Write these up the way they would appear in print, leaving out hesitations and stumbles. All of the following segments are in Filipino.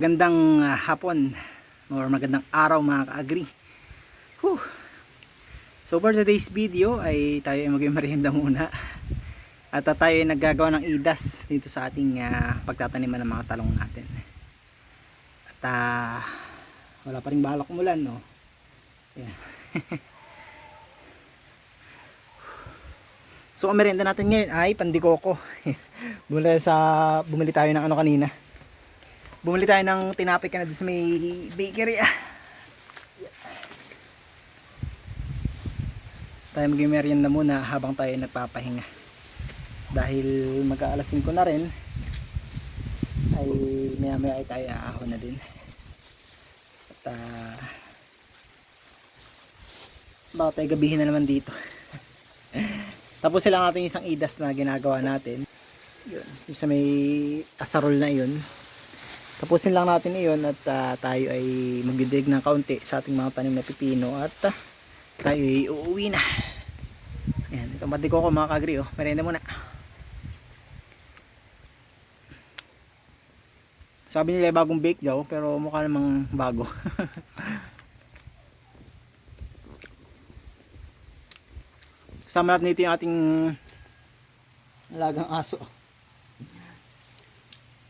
Gandang hapon or magandang araw mga ka-agri. So for today's video ay tayo ay mag-merienda muna. At tayo ay naggagawa ng idas dito sa ating pagtataniman ng mga talong natin. At wala pa ring balak umulan, no? Ayan. So ang merienda natin ngayon ay pandikoko. Bumili tayo ng ano kanina. Bumili tayo ng tinapay ka na sa may bakery. Tayo mag-merienda muna habang tayo nagpapahinga. Dahil mag-aalas 5 na rin, ay maya-maya ay tayo aahon na din. At baka tayo gabihin na naman dito. Tapos lang natin isang idas na ginagawa natin. Yun, yung sa may asarol na yun. Tapusin lang natin iyon at tayo ay magdidig ng kaunti sa ating mga tanim na pipino at tayo ay uuwi na. Ayan, ito matiko ko mga kagri, oh. Merienda muna. Sabi nila bagong bake daw pero mukha namang bago. Kasama natin dito yung ating alagang aso.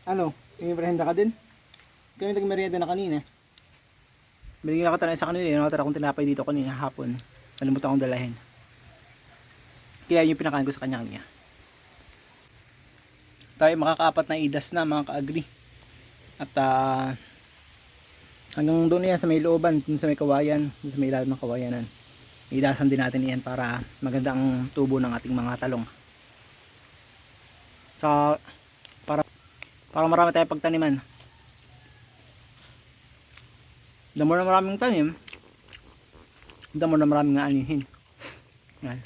Ano? May merienda ka din? Kami nag-merienda na kanina. Binigyan ako tayo sa kanina. Nakatara akong tinapay dito kanina hapon. Nalimutan akong dalahin. Kaya yung pinakain ko sa kanya. Tayo makakaapat na idas na mga ka-agri. At hanggang doon yan sa may looban, sa may kawayan, sa may ilalim ng kawayanan. Idasan din natin yan para maganda ang tubo ng ating mga talong. So, para marami tayong pagtaniman. Damo na maraming tanim, damo na maraming aanihin. Yan.